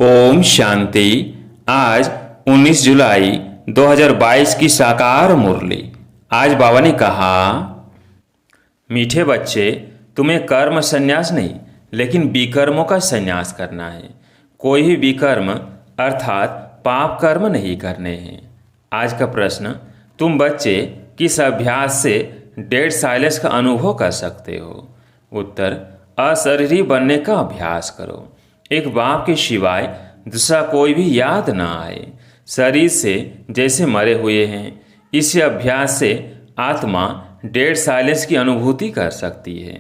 ओम शांति। आज 19 जुलाई 2022 की साकार मुरली। आज बाबा ने कहा, मीठे बच्चे, तुम्हें कर्म संन्यास नहीं लेकिन विकर्मों का संन्यास करना है। कोई भी विकर्म अर्थात पाप कर्म नहीं करने हैं। आज का प्रश्न, तुम बच्चे किस अभ्यास से डेड साइलेंस का अनुभव कर सकते हो? उत्तर, अशरीरी बनने का अभ्यास करो। एक बाप के सिवाय दूसरा कोई भी याद ना आए। शरीर से जैसे मरे हुए हैं। इस अभ्यास से आत्मा डेड साइलेंस की अनुभूति कर सकती है।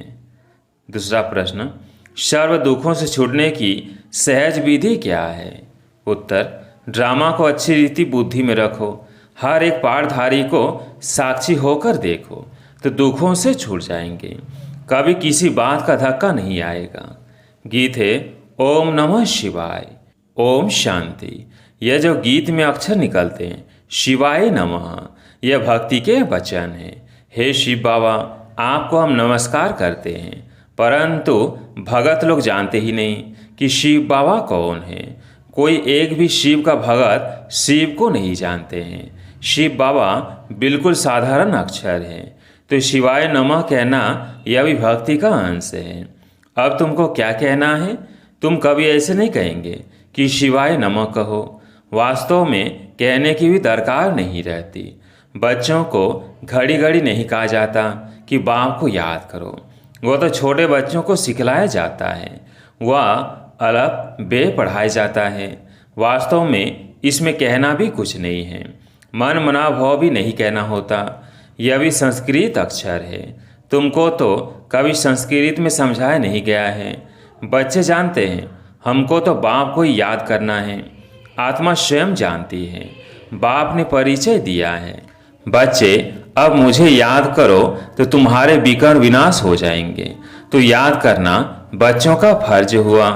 दूसरा प्रश्न, सर्व दुखों से छूटने की सहज विधि क्या है? उत्तर, ड्रामा को अच्छी रीति बुद्धि में रखो। हर एक पाठधारी को साक्षी होकर देखो तो दुखों से छूट जाएंगे। कभी किसी बात का धक्का नहीं आएगा। गीत है ओम नमः शिवाय। ओम शांति। यह जो गीत में अक्षर निकलते हैं, शिवाय नमः, यह भक्ति के वचन है। हे शिव बाबा, आपको हम नमस्कार करते हैं, परंतु भगत लोग जानते ही नहीं कि शिव बाबा कौन है। कोई एक भी शिव का भगत शिव को नहीं जानते हैं। शिव बाबा बिल्कुल साधारण अक्षर है, तो शिवाय नमः कहना यह भी भक्ति का अंश है। अब तुमको क्या कहना है? तुम कभी ऐसे नहीं कहेंगे कि शिवाय नमः कहो। वास्तव में कहने की भी दरकार नहीं रहती। बच्चों को घड़ी घड़ी नहीं कहा जाता कि बाप को याद करो। वो तो छोटे बच्चों को सिखलाया जाता है, वह अलग बे पढ़ाया जाता है। वास्तव में इसमें कहना भी कुछ नहीं है। मन मना भाव भी नहीं कहना होता। यह भी संस्कृत अक्षर है। तुमको तो कभी संस्कृत में समझाया नहीं गया है। बच्चे जानते हैं हमको तो बाप को ही याद करना है। आत्मा स्वयं जानती है। बाप ने परिचय दिया है, बच्चे अब मुझे याद करो तो तुम्हारे विकर्ण विनाश हो जाएंगे। तो याद करना बच्चों का फर्ज हुआ।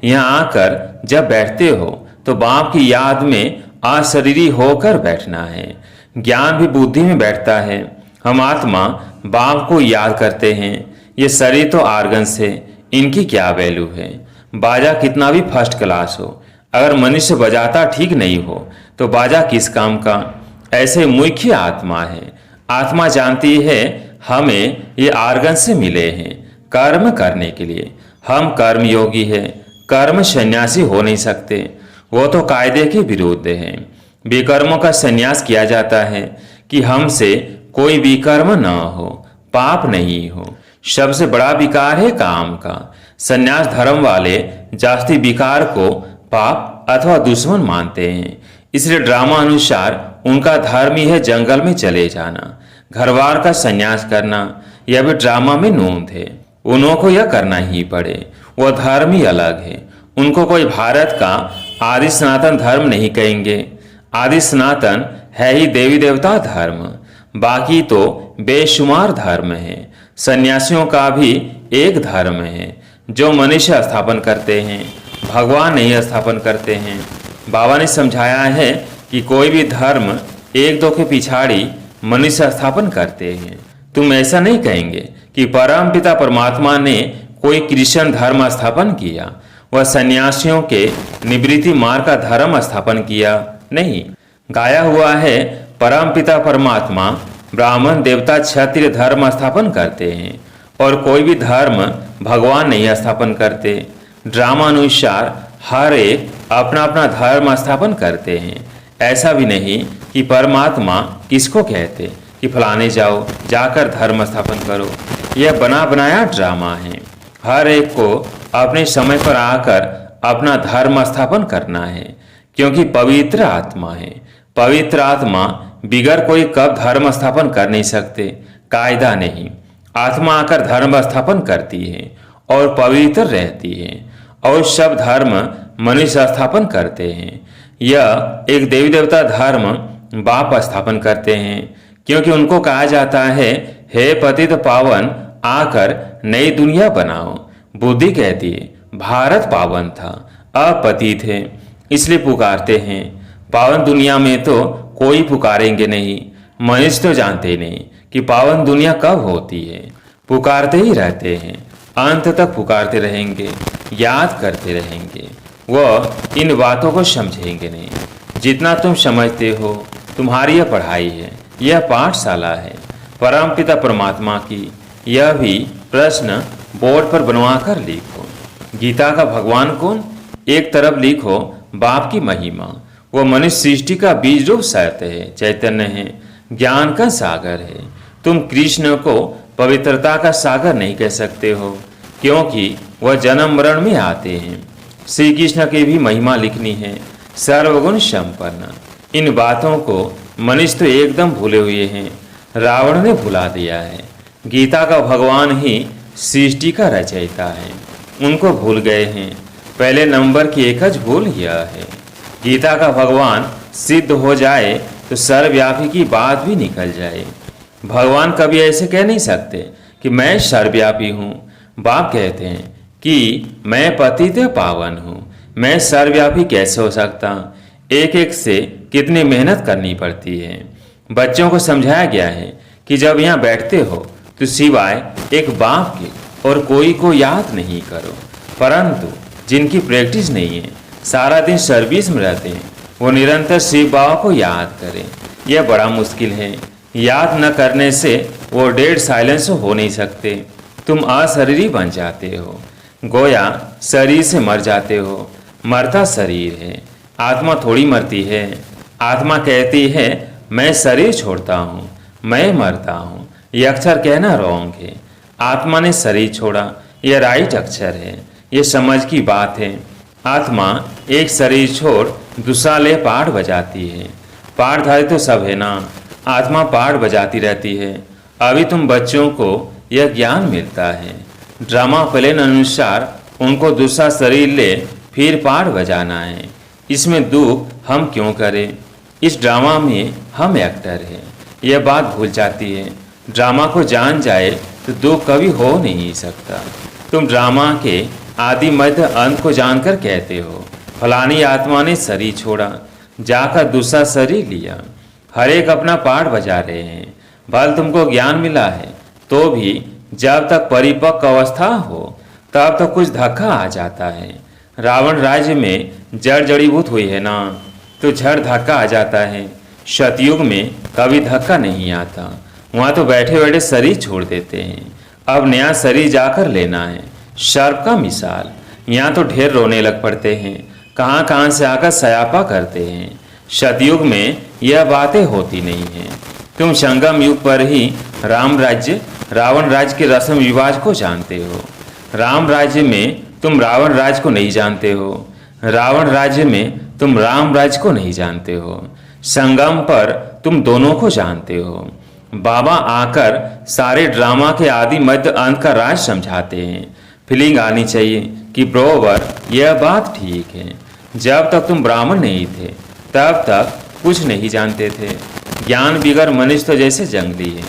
यहाँ आकर जब बैठते हो तो बाप की याद में अशरीरी होकर बैठना है। ज्ञान भी बुद्धि में बैठता है। हम आत्मा बाप को याद करते हैं। ये शरीर तो आर्गन्स है, इनकी क्या वैल्यू है? बाजा कितना भी फर्स्ट क्लास हो, अगर मनुष्य बजाता ठीक नहीं हो तो बाजा किस काम का? ऐसे मुख्य आत्मा है। आत्मा जानती है हमें ये आर्गन से मिले हैं कर्म करने के लिए। हम कर्म योगी हैं, कर्म सन्यासी हो नहीं सकते। वो तो कायदे के विरुद्ध हैं। विकर्मों का संन्यास किया जाता है कि हमसे कोई विकर्म न हो, पाप नहीं हो। सबसे बड़ा विकार है काम का। संन्यास धर्म वाले जास्ती विकार को पाप अथवा दुश्मन मानते हैं। इसलिए ड्रामा अनुसार उनका धर्म ही है जंगल में चले जाना, घरवार का संन्यास करना। यह भी ड्रामा में नोंद है। उन्हों को यह करना ही पड़े। वह धर्म ही अलग है। उनको कोई भारत का आदि सनातन धर्म नहीं कहेंगे। आदि सनातन है ही देवी देवता धर्म, बाकी तो बेशुमार धर्म है। सन्यासियों का भी एक धर्म है जो मनुष्य स्थापन करते हैं, भगवान नहीं स्थापन करते हैं। बाबा ने समझाया है कि कोई भी धर्म एक दो के पिछाड़ी मनुष्य स्थापन करते हैं। तुम ऐसा नहीं कहेंगे कि परम पिता परमात्मा ने कोई कृष्ण धर्म स्थापन किया, वह सन्यासियों के निवृत्ति मार्ग का धर्म स्थापन किया। नहीं, गाया हुआ है परम पिता परमात्मा ब्राह्मण देवता क्षत्रिय धर्म स्थापन करते हैं और कोई भी धर्म भगवान नहीं स्थापन करते। ड्रामा अनुसार हर एक अपना अपना धर्म स्थापन करते हैं। ऐसा भी नहीं कि परमात्मा किसको कहते कि फलाने जाओ जाकर धर्म स्थापन करो। यह बना बनाया ड्रामा है। हर एक को अपने समय पर आकर अपना धर्म स्थापन करना है, क्योंकि पवित्र आत्मा है। पवित्र आत्मा बिगर कोई कब धर्म स्थापन कर नहीं सकते, कायदा नहीं। आत्मा आकर धर्म स्थापन करती है और पवित्र रहती है, और सब धर्म मनुष्य स्थापन करते हैं। यह एक देवी देवता धर्म बाप स्थापन करते हैं, क्योंकि उनको कहा जाता है हे पतित पावन, आकर नई दुनिया बनाओ। बुद्धि कहती है भारत पावन था, अपतित है, इसलिए पुकारते हैं। पावन दुनिया में तो कोई पुकारेंगे नहीं। मनुष्य तो जानते ही नहीं कि पावन दुनिया कब होती है। पुकारते ही रहते हैं, अंत तक पुकारते रहेंगे, याद करते रहेंगे। वह इन बातों को समझेंगे नहीं। जितना तुम समझते हो तुम्हारी यह पढ़ाई है, यह पाठशाला है परमपिता परमात्मा की। यह भी प्रश्न बोर्ड पर बनवा कर लिखो। गीता का भगवान कौन? एक तरफ लिखो बाप की महिमा। वह मनुष्य सृष्टि का बीज रूप सत्य है, चैतन्य है, ज्ञान का सागर है। तुम कृष्ण को पवित्रता का सागर नहीं कह सकते हो, क्योंकि वह जन्म मरण में आते हैं। श्री कृष्ण की भी महिमा लिखनी है, सर्वगुण संपन्न। इन बातों को मनुष्य तो एकदम भूले हुए हैं, रावण ने भुला दिया है। गीता का भगवान ही सृष्टि का रचयिता है, उनको भूल गए हैं। पहले नंबर की एक भूल यह है। गीता का भगवान सिद्ध हो जाए तो सर्वव्यापी की बात भी निकल जाए। भगवान कभी ऐसे कह नहीं सकते कि मैं सर्वव्यापी हूँ। बाप कहते हैं कि मैं पतित पावन हूँ। मैं सर्वव्यापी कैसे हो सकता? एक एक से कितनी मेहनत करनी पड़ती है। बच्चों को समझाया गया है कि जब यहाँ बैठते हो तो सिवाय एक बाप के और कोई को याद नहीं करो। परंतु जिनकी प्रैक्टिस नहीं है, सारा दिन सर्विस में रहते हैं, वो निरंतर शिव बाबा को याद करें। यह बड़ा मुश्किल है। याद न करने से वो डेड साइलेंस हो नहीं सकते। तुम अशरीरी बन जाते हो, गोया शरीर से मर जाते हो। मरता शरीर है, आत्मा थोड़ी मरती है। आत्मा कहती है मैं शरीर छोड़ता हूँ, मैं मरता हूँ। यह अक्षर कहना रॉन्ग है। आत्मा ने शरीर छोड़ा, यह राइट अक्षर है। यह समझ की बात है। आत्मा एक शरीर छोड़ दूसरा ले पाठ बजाती है। पाठधारी तो सब है ना, आत्मा पाठ बजाती रहती है। अभी तुम बच्चों को यह ज्ञान मिलता है। ड्रामा प्लान अनुसार उनको दूसरा शरीर ले फिर पाठ बजाना है। इसमें दुख हम क्यों करें? इस ड्रामा में हम एक्टर हैं, यह बात भूल जाती है। ड्रामा को जान जाए तो दुख कभी हो नहीं सकता। तुम ड्रामा के आदि मध्य अंत को जानकर कहते हो फलानी आत्मा ने शरीर छोड़ा, जाकर दूसरा शरीर लिया। हर एक अपना पाठ बजा रहे हैं। भल तुमको ज्ञान मिला है तो भी जब तक परिपक्व अवस्था हो तब तक कुछ धक्का आ जाता है। रावण राज्य में जड़ जड़ीभूत हुई है ना, तो झड़ धक्का आ जाता है। सतयुग में कभी धक्का नहीं आता, वहाँ तो बैठे बैठे शरीर छोड़ देते हैं। अब नया शरीर जाकर लेना है। सर्प का मिसाल, यहाँ तो ढेर रोने लग पड़ते हैं, कहाँ कहाँ से आकर सयापा करते हैं। सतयुग में यह बातें होती नहीं हैं। तुम संगम युग पर ही राम राज्य रावण राज्य के रस्म रिवाज को जानते हो। राम राज्य में तुम रावण राज्य को नहीं जानते हो, रावण राज्य में तुम राम राज्य को नहीं जानते हो। संगम पर तुम दोनों को जानते हो। बाबा आकर सारे ड्रामा के आदि मध्य अंत का राज समझाते हैं। फीलिंग आनी चाहिए कि ब्रोवर यह बात ठीक है। जब तक तुम ब्राह्मण नहीं थे तब तक कुछ नहीं जानते थे। ज्ञान बिगर मनुष्य तो जैसे जंगली है।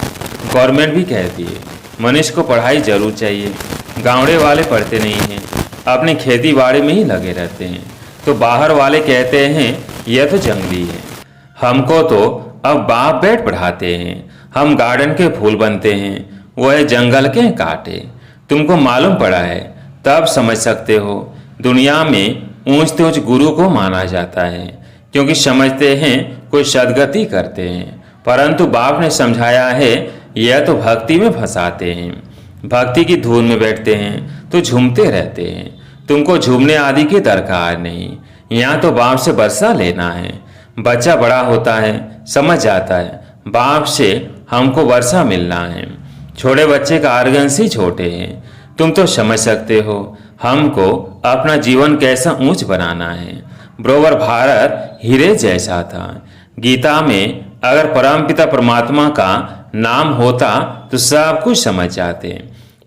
गवर्नमेंट भी कहती है मनुष्य को पढ़ाई जरूर चाहिए। गाँवड़े वाले पढ़ते नहीं हैं, अपनी खेती बाड़ी में ही लगे रहते हैं। तो बाहर वाले कहते हैं यह तो जंगली है। हमको तो अब बाप बैठ पढ़ाते हैं। हम गार्डन के फूल बनते हैं, वह जंगल के कांटे। तुमको मालूम पड़ा है तब समझ सकते हो। दुनिया में ऊंच ते ऊंच गुरु को माना जाता है, क्योंकि समझते हैं कोई सदगति करते हैं। परंतु बाप ने समझाया है यह तो भक्ति में फंसाते हैं। भक्ति की धुन में बैठते हैं तो झूमते रहते हैं। तुमको झूमने आदि की दरकार नहीं। यहाँ तो बाप से बरसा लेना है। बच्चा बड़ा होता है, समझ जाता है बाप से हमको वर्षा मिलना है। छोटे बच्चे का आर्गन्स ही छोटे हैं। तुम तो समझ सकते हो हमको अपना जीवन कैसा ऊंच बनाना है। ब्रोवर भारत हीरे जैसा था। गीता में अगर परमपिता परमात्मा का नाम होता तो सब कुछ समझ जाते।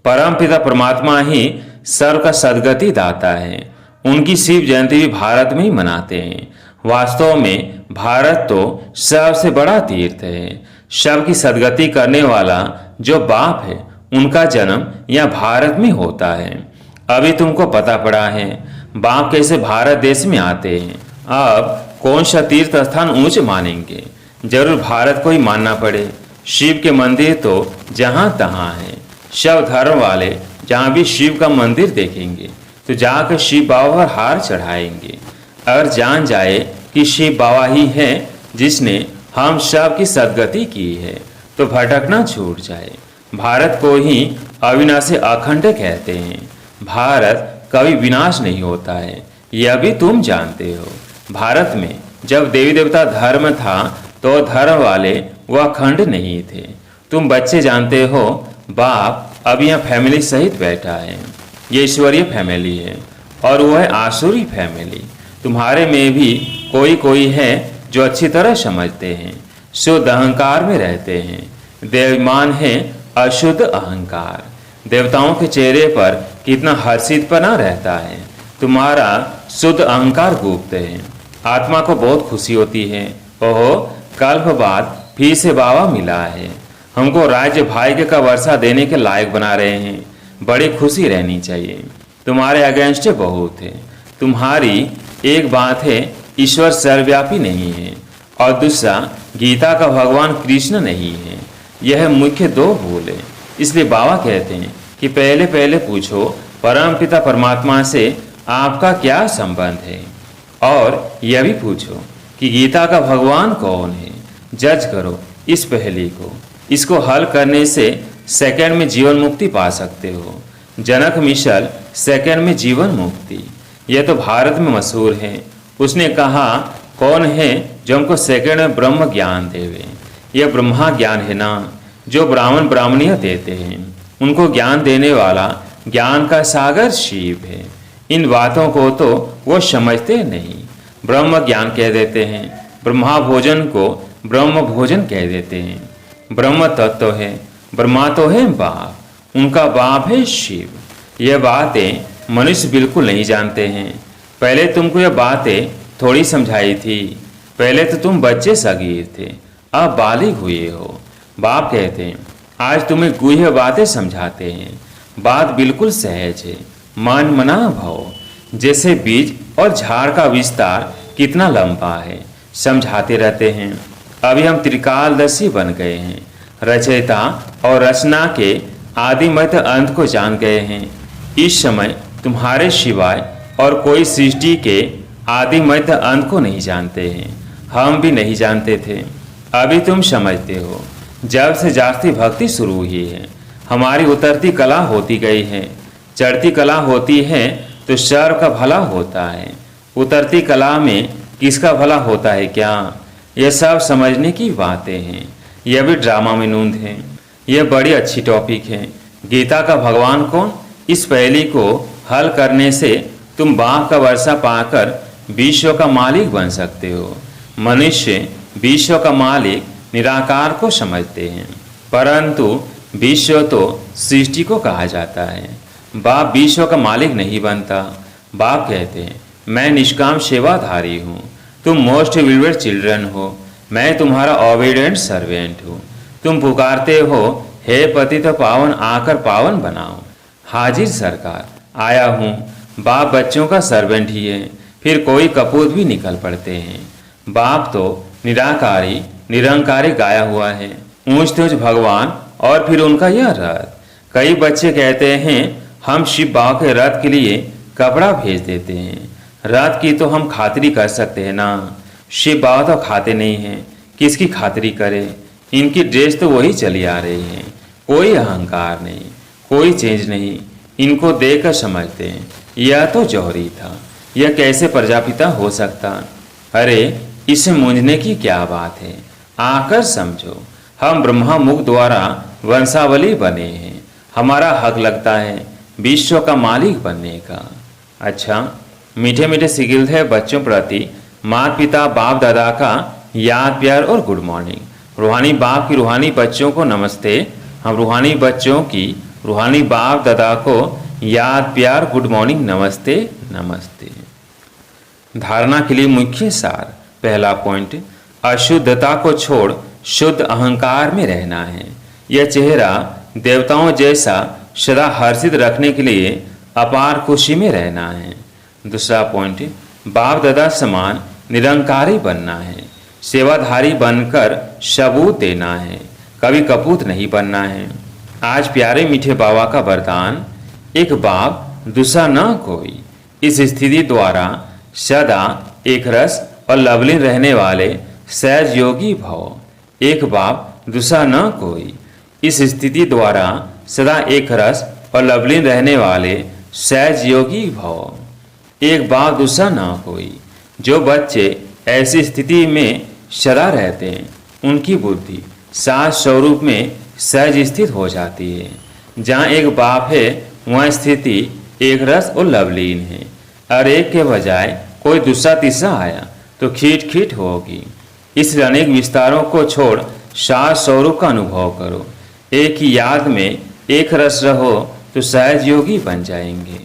परमपिता परमात्मा ही सर्व का सदगति दाता है। उनकी शिव जयंती भी भारत में ही मनाते हैं। वास्तव में भारत तो सबसे बड़ा तीर्थ है। सबकी सदगति करने वाला जो बाप है उनका जन्म यहाँ भारत में होता है। अभी तुमको पता पड़ा है बाप कैसे भारत देश में आते हैं। अब कौन सा तीर्थ स्थान ऊंच मानेंगे? जरूर भारत को ही मानना पड़े। शिव के मंदिर तो जहाँ तहाँ हैं। शव धर्म वाले जहाँ भी शिव का मंदिर देखेंगे तो जाकर शिव बाबा पर हार चढ़ाएंगे। अगर जान जाए कि शिव बाबा ही है जिसने हम सब की सदगति की है तो भटकना छूट जाए। भारत को ही अविनाशी अखंड कहते हैं। भारत कभी विनाश नहीं होता है, यह भी तुम जानते हो। भारत में जब देवी देवता धर्म था तो धर्म वाले वह अखंड नहीं थे। तुम बच्चे जानते हो, बाप अब यहाँ फैमिली सहित बैठा है। ये ईश्वरीय फैमिली है और वह है आसुरी फैमिली। तुम्हारे में भी कोई कोई है जो अच्छी तरह समझते हैं, शुद्ध अहंकार में रहते हैं। देवमान है अशुद्ध अहंकार। देवताओं के चेहरे पर कितना हर्षितपना रहता है। तुम्हारा शुद्ध अहंकार गुप्त है। आत्मा को बहुत खुशी होती है, ओहो कल्प बाद फिर से बाबा मिला है। हमको राज्य भाग्य का वर्षा देने के लायक बना रहे हैं। बड़ी खुशी रहनी चाहिए। तुम्हारे अगेंस्ट बहुत है। तुम्हारी एक बात है, ईश्वर सर्वव्यापी नहीं है और दूसरा गीता का भगवान कृष्ण नहीं है। यह मुख्य दो भूल है। इसलिए बाबा कहते हैं कि पहले पहले पूछो परम पिता परमात्मा से आपका क्या संबंध है, और यह भी पूछो कि गीता का भगवान कौन है। जज करो इस पहेली को। इसको हल करने से सेकंड में जीवन मुक्ति पा सकते हो। जनक मिशल सेकंड में जीवन मुक्ति, यह तो भारत में मशहूर है। उसने कहा कौन है जो हमको सेकंड में ब्रह्म ज्ञान देवे। यह ब्रह्मा ज्ञान है ना, जो ब्राह्मण ब्राह्मणियाँ देते हैं। उनको ज्ञान देने वाला ज्ञान का सागर शिव है। इन बातों को तो वो समझते नहीं। ब्रह्म ज्ञान कह देते हैं, ब्रह्मा भोजन को ब्रह्म भोजन कह देते हैं। ब्रह्म तत्व है, ब्रह्मा तो है बाप, उनका बाप है शिव। यह बातें मनुष्य बिल्कुल नहीं जानते हैं। पहले तुमको यह बातें थोड़ी समझाई थी। पहले तो तुम बच्चे सगीर थे, अब बालिग हुए हो। बाप कहते हैं आज तुम्हें गुह्य बातें समझाते हैं। बात बिल्कुल सहज है, मन मना भव। जैसे बीज और झाड़ का विस्तार कितना लंबा है, समझाते रहते हैं। अभी हम त्रिकालदर्शी बन गए हैं, रचयिता और रचना के आदि मध्य अंत को जान गए हैं। इस समय तुम्हारे सिवाय और कोई सृष्टि के आदि मध्य अंत को नहीं जानते हैं। हम भी नहीं जानते थे, अभी तुम समझते हो। जब से जागती भक्ति शुरू हुई है, हमारी उतरती कला होती गई है। चढ़ती कला होती है तो सर्व का भला होता है। उतरती कला में किसका भला होता है क्या, यह सब समझने की बातें हैं। यह भी ड्रामा में नूंद है। यह बड़ी अच्छी टॉपिक है। गीता का भगवान कौन, इस पहेली को हल करने से तुम बाघ का वर्षा पाकर विश्व का मालिक बन सकते हो। मनुष्य विश्व का मालिक निराकार को समझते हैं, परंतु विश्व तो सृष्टि को कहा जाता है। बाप विश्व का मालिक नहीं बनता। बाप कहते हैं मैं निष्काम सेवाधारी हूँ, तुम मोस्ट विल्वेड चिल्ड्रन हो, मैं तुम्हारा ओबीडिएंट सर्वेंट हूँ। तुम पुकारते हो हे पतित पावन आकर पावन बनाओ। हाजिर सरकार आया हूँ। बाप बच्चों का सर्वेंट ही है, फिर कोई कपूत भी निकल पड़ते हैं। बाप तो निराकारी निरंकारी गाया हुआ है, ऊंच तेज भगवान और फिर उनका यह रथ। कई बच्चे कहते हैं हम शिव बाबा के रथ के लिए कपड़ा भेज देते हैं। रथ की तो हम खातिरी कर सकते हैं ना, शिव बाबा तो खाते नहीं हैं, किसकी खातिरी करे। इनकी ड्रेस तो वही चली आ रही है, कोई अहंकार नहीं, कोई चेंज नहीं। इनको देखकर समझते हैं यह तो जौहरी था, यह कैसे प्रजापिता हो सकता। अरे इसे मूंझने की क्या बात है, आकर समझो। हम ब्रह्मा मुख द्वारा वंशावली बने हैं, हमारा हक लगता है विश्व का मालिक बनने का। अच्छा, मीठे मीठे सिगिल है बच्चों प्रति माता पिता बाप दादा का याद प्यार और गुड मॉर्निंग। रूहानी बाप की रूहानी बच्चों को नमस्ते। हम रूहानी बच्चों की रूहानी बाप दादा को याद प्यार गुड मॉर्निंग नमस्ते नमस्ते। धारणा के लिए मुख्य सार। पहला पॉइंट, अशुद्धता को छोड़ शुद्ध अहंकार में रहना है। यह चेहरा देवताओं जैसा सदा हर्षित रखने के लिए अपार खुशी में रहना है। दूसरा पॉइंट, बाप दादा समान निरंकारी बनना है। सेवाधारी बनकर सबूत देना है, कभी कपूत नहीं बनना है। आज प्यारे मीठे बाबा का वरदान। एक बाप दूसरा न कोई। इस स्थिति द्वारा सदा एक रस और लवलीन रहने वाले सहज योगी भव। एक बाप दूसरा न कोई। इस स्थिति द्वारा सदा एक रस और लवलीन रहने वाले सहज योगी भव। एक बाप दूसरा न कोई। जो बच्चे ऐसी स्थिति में सदा रहते हैं उनकी बुद्धि सात स्वरूप में सहज स्थित हो जाती है। जहाँ एक बाप है वहाँ स्थिति एक रस और लवलीन है, और एक के बजाय कोई दूसरा तीसरा आया तो खीट खीट होगी। इसलिए अनेक विस्तारों को छोड़ सात स्वरूप का अनुभव करो। एक ही याद में एक रस रहो तो सहज योगी बन जाएंगे।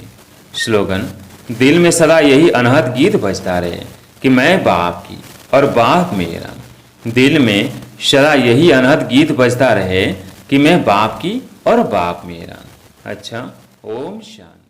स्लोगन: दिल में सदा यही अनहद गीत बजता रहे कि मैं बाप की और बाप मेरा। दिल में सदा यही अनहद गीत बजता रहे कि मैं बाप की और बाप मेरा। अच्छा, ओम शांति।